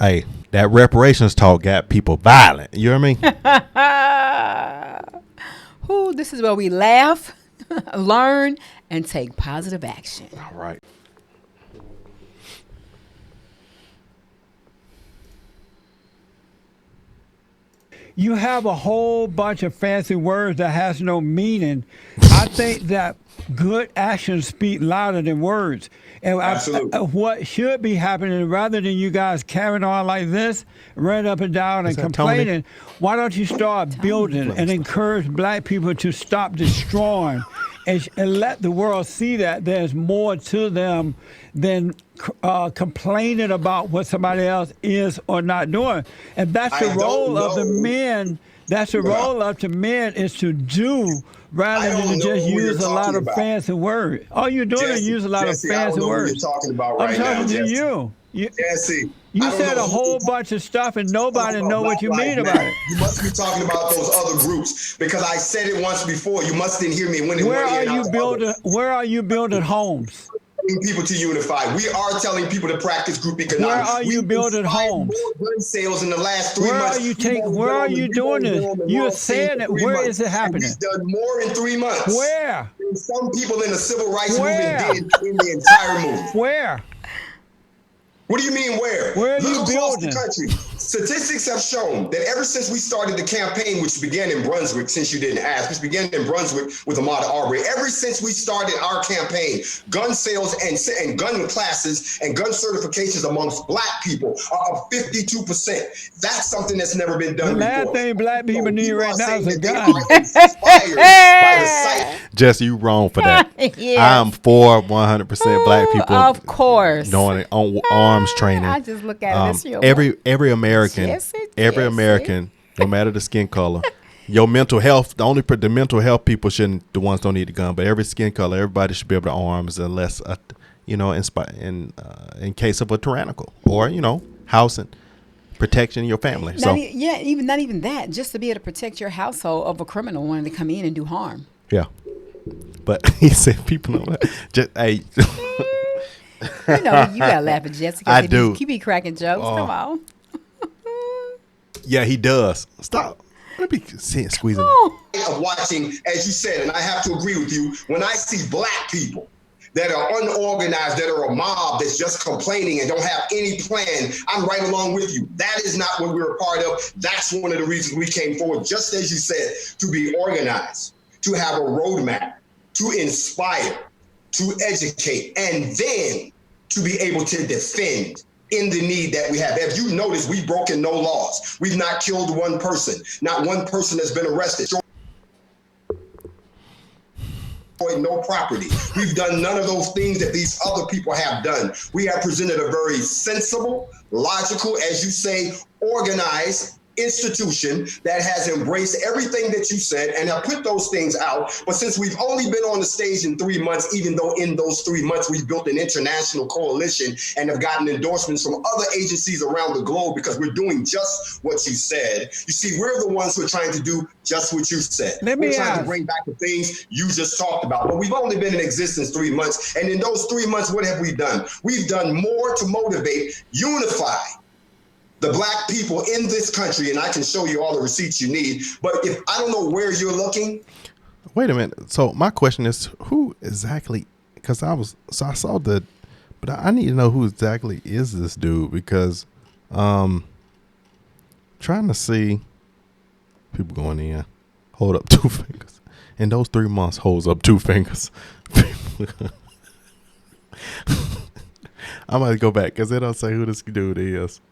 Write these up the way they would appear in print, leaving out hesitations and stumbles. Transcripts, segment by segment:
Hey, that reparations talk got people violent. You know what I mean? Ooh, this is where we laugh, learn, and take positive action. All right. You have a whole bunch of fancy words that has no meaning. I think that good actions speak louder than words. And what should be happening, rather than you guys carrying on like this, running up and down and complaining, why don't you start building and encourage black people to stop destroying and let the world see that there's more to them than complaining about what somebody else is or not doing. And that's the role of the men. That's the role of the men, is to do rather than to just use a lot of fancy words. All you're doing is use a lot of fancy words. I'm talking to you. Jesse, you said a whole bunch of stuff and nobody know what you mean about it. You must be talking about those other groups, because I said it once before. You must didn't hear me. Where are you building homes? People to unify. We are telling people to practice group economics. Where are you building homes? More gun sales in the last 3 months. Where are you doing this? You're saying it. Where is it happening? We've done more in 3 months. Where? Than some people in the civil rights movement did in the entire movement. Where? What do you mean where? Where are Look you across building? the country. Statistics have shown that ever since we started the campaign, which began in Brunswick, since you didn't ask, which began in Brunswick with Ahmaud Arbery, ever since we started our campaign, gun sales and gun classes and gun certifications amongst black people are up 52%. That's something that's never been done before. The last thing black people need right now is a gun. By the sight. Jesse, you wrong for that. Yes. I'm for 100% black people. Of course. Doing arms training. I just look at it as your every American, no matter the skin color, your mental health. The mental health people shouldn't. The ones don't need the gun, but every skin color, everybody should be able to arms, unless in case of a tyrannical or housing. Protecting your family. Not even that. Just to be able to protect your household of a criminal wanting to come in and do harm. Yeah, but he said people know that. Just hey. You gotta laugh at Jessica. I do. He be cracking jokes. Come on. Yeah, he does. Stop. Let me squeezing. Of watching, as you said, and I have to agree with you. When I see black people that are unorganized, that are a mob that's just complaining and don't have any plan, I'm right along with you. That is not what we're a part of. That's one of the reasons we came forward, just as you said, to be organized, to have a roadmap, to inspire, to educate, and then to be able to defend in the need that we have. If you notice, we've broken no laws. We've not killed one person. Not one person has been arrested. No property. We've done none of those things that these other people have done. We have presented a very sensible, logical, as you say, organized institution that has embraced everything that you said and have put those things out. But since we've only been on the stage in 3 months, even though in those 3 months we've built an international coalition and have gotten endorsements from other agencies around the globe, because we're doing just what you said. You see, we're the ones who are trying to do just what you said. We're trying to bring back the things you just talked about. But we've only been in existence 3 months. And in those 3 months, what have we done? We've done more to motivate, unify the black people in this country, and I can show you all the receipts you need. But if I don't know where you're looking. Wait a minute. So my question is, who exactly? Because I saw but I need to know who exactly is this dude, because trying to see people going in, hold up 2 fingers. In those 3 months, holds up 2 fingers. I'm gonna go back because they don't say who this dude is.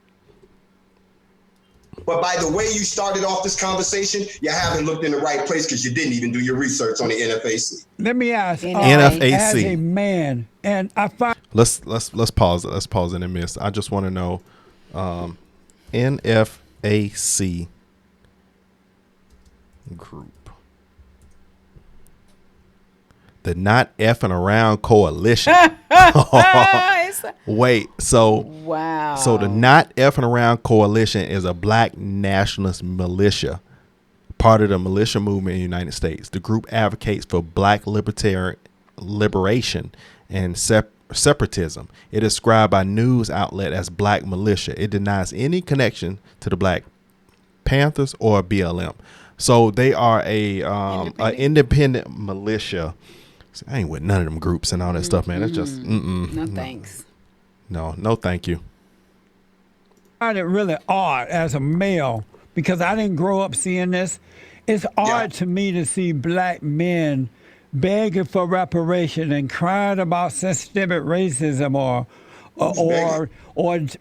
But by the way you started off this conversation, you haven't looked in the right place, because you didn't even do your research on the NFAC. Let me ask, NFAC. as a man, and I find let's pause it. Let's pause in a minute. I just want to know, NFAC group, the Not Effing Around Coalition. Wait, so wow. So the Not Effing Around Coalition is a black nationalist militia, part of the militia movement in the United States. The group advocates for black liberation and separatism. It is described by news outlet as black militia. It denies any connection to the Black Panthers or BLM. So they are a independent militia. So I ain't with none of them groups and all that stuff, man. It's just No thanks. No, thank you. I find it really odd as a male because I didn't grow up seeing this. It's odd to me to see black men begging for reparation and crying about systemic racism or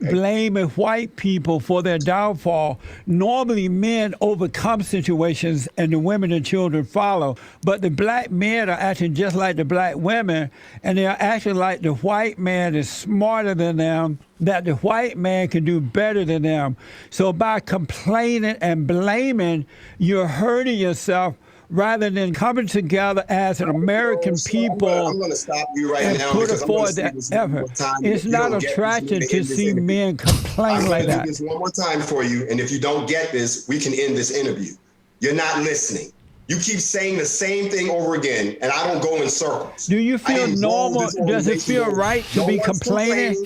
blaming white people for their downfall. Normally, men overcome situations and the women and children follow. But the black men are acting just like the black women, and they're acting like the white man is smarter than them, that the white man can do better than them. So by complaining and blaming, you're hurting yourself rather than coming together as an American people. I'm going to stop you right now. Put forward that effort. It's not attractive to see men complain like that. I'm going to do this one more time for you, and if you don't get this, we can end this interview. You're not listening. You keep saying the same thing over again, and I don't go in circles. Do you feel normal? Does it feel right to be complaining?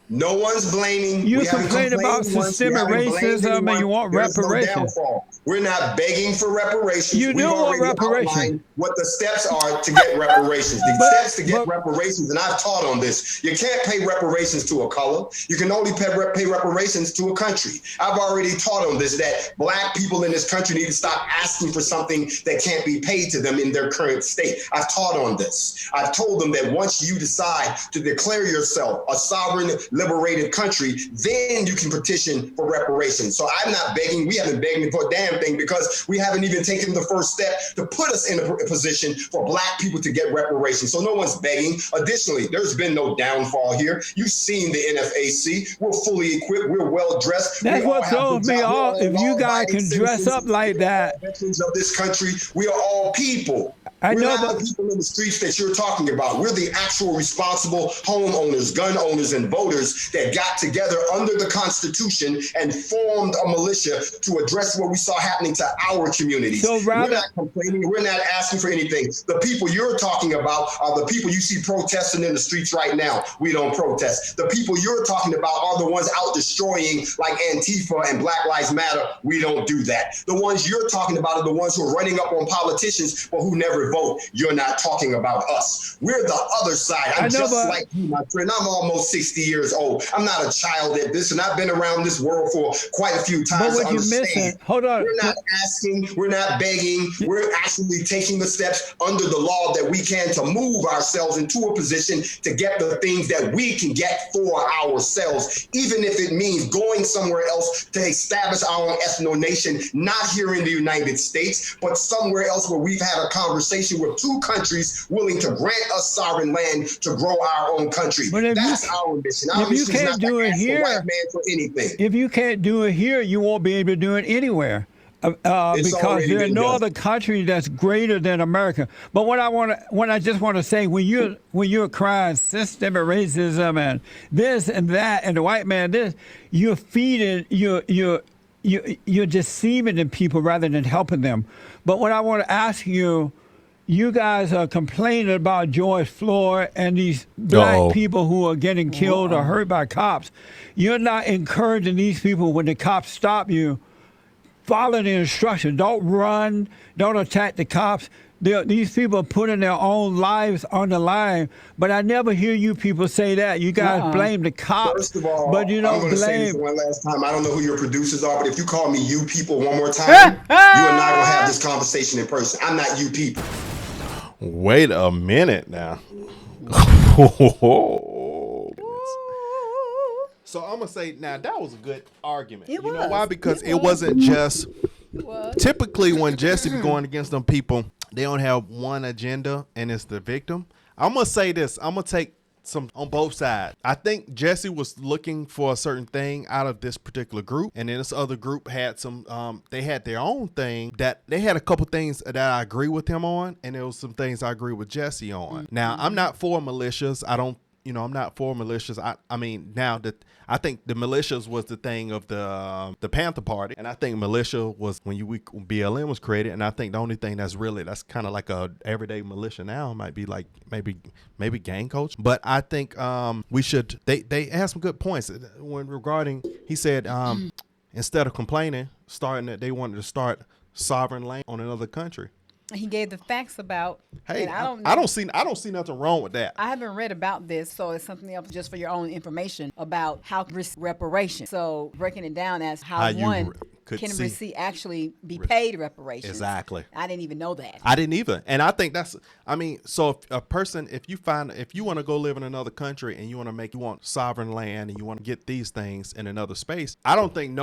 No one's blaming. You complain about systemic racism and you want reparations. No, we're not begging for reparations. You do want reparations. What the steps are to get reparations. The steps to get reparations, and I've taught on this. You can't pay reparations to a color. You can only pay reparations to a country. I've already taught on this, that black people in this country need to stop asking for something that can't be paid to them in their current state. I've taught on this. I've told them that once you decide to declare yourself a sovereign, liberated country, then you can petition for reparations. So I'm not begging. We haven't begged for a damn thing because we haven't even taken the first step to put us in a position for black people to get reparations. So no one's begging. Additionally, there's been no downfall here. You've seen the NFAC. We're fully equipped. We're well dressed. That's what throws me off. If you guys can dress up like that. Veterans of this country, we are all people. We're not the people in the streets that you're talking about. We're the actual responsible homeowners, gun owners, and voters that got together under the Constitution and formed a militia to address what we saw happening to our communities. So we're not complaining. We're not asking for anything. The people you're talking about are the people you see protesting in the streets right now. We don't protest. The people you're talking about are the ones out destroying, like Antifa and Black Lives Matter. We don't do that. The ones you're talking about are the ones who are running up on politicians but who never vote. You're not talking about us. We're the other side. I'm just like you, my friend. I'm almost 60 years old. I'm not a child at this, and I've been around this world for quite a few times. But what you missing? Hold on. We're not asking. We're not begging. We're actually taking the steps under the law that we can to move ourselves into a position to get the things that we can get for ourselves, even if it means going somewhere else to establish our own ethno-nation, not here in the United States, but somewhere else where we've had a conversation with two countries willing to grant us sovereign land to grow our own country. That's our mission. Our mission is not to ask the white man for anything. If you can't do it here, you won't be able to do it anywhere. Because there are no other country that's greater than America. But what I just want to say, when you're crying systemic racism and this and that and the white man this, you're feeding, you're deceiving the people rather than helping them. But what I want to ask you. You guys are complaining about George Floyd and these black people who are getting killed or hurt by cops. You're not encouraging these people when the cops stop you. Follow the instructions. Don't run. Don't attack the cops. These people are putting their own lives on the line, but I never hear you people say that. You guys blame the cops, First of all, but you don't I'm going to say blame. this one last time. I don't know who your producers are, but if you call me you people one more time, you and I will have this conversation in person. I'm not you people. Wait a minute now. So I'm gonna say now that was a good argument. You know why? Because it wasn't just. Typically, when Jesse be going against them people, they don't have one agenda, and it's the victim. I'm gonna say this. I'm gonna take some on both sides. I think Jesse was looking for a certain thing out of this particular group, and then this other group had some they had their own thing that they had a couple things that I agree with him on, and there was some things I agree with Jesse on. Now, I'm not for militias. I don't I'm not for militias. I mean, now that I think the militias was the thing of the Panther Party, and I think militia was when BLM was created, and I think the only thing that's kind of like a everyday militia now might be like maybe gang coach. But I think we should. They had some good points when regarding. He said instead of complaining, they wanted to start sovereign land on another country. He gave the facts about. Hey, and I don't see nothing wrong with that. I haven't read about this, so it's something else just for your own information about how reparations. So breaking it down as how one can actually be paid reparations. Exactly. I didn't even know that. I didn't either, and I think so if you want to go live in another country and you want sovereign land and you want to get these things in another space, I don't think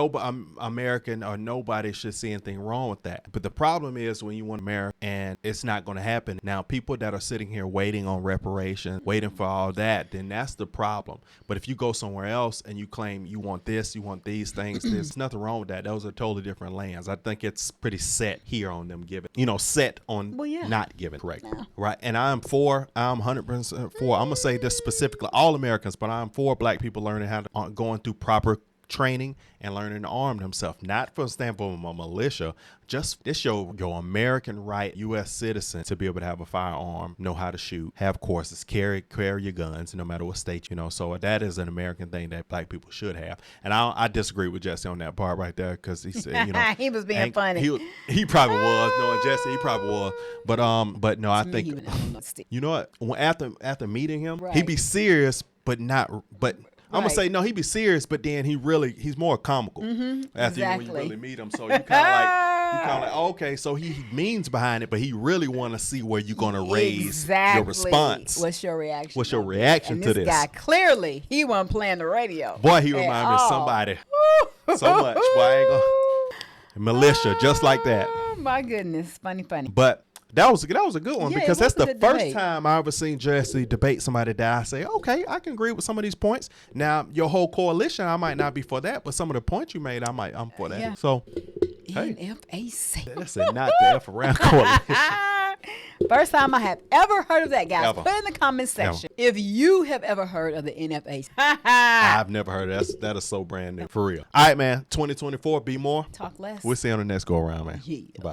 American or nobody should see anything wrong with that. But the problem is when you want America and it's not going to happen. Now, people that are sitting here waiting on reparations, waiting for all that, then that's the problem. But if you go somewhere else and you claim you want this, you want these things, there's nothing wrong with that. Those are totally different lands. I think it's pretty set here on them giving, set on not giving, correct? Yeah. Right. And I'm 100% for, I'm going to say this specifically, all Americans, but I'm for black people learning how to, going through proper training and learning to arm themselves, not from the standpoint of a militia, just this your American right, U.S. citizen, to be able to have a firearm, know how to shoot, have courses, carry your guns, no matter what state, so that is an American thing that black people should have. And I disagree with Jesse on that part right there, because he said, he was being funny. He probably was. Knowing Jesse, he probably was. But no, I think, you know what, after meeting him, right, he'd be serious, but I'm gonna say no. He be serious, but then he's more comical after when you really meet him. So you kind of like, okay, so he means behind it, but he really want to see where you're gonna raise your response. What's your reaction? What's your reaction to this? Guy clearly he wasn't playing the radio. Boy, he reminded me of somebody so much. Boy, I ain't gonna militia just like that. Oh my goodness, funny. But that was a good one, because that's the first time I ever seen Jesse debate somebody that I say, okay, I can agree with some of these points. Now, your whole coalition, I might not be for that, but some of the points you made, I'm for that. Yeah. So, hey, NFAC. That's not the F around coalition. First time I have ever heard of that, guys. Put in the comment section if you have ever heard of the NFAC. I've never heard of that. That is so brand new, for real. All right, man. 2024, be more. Talk less. We'll see you on the next go around, man. Yeah. Bye.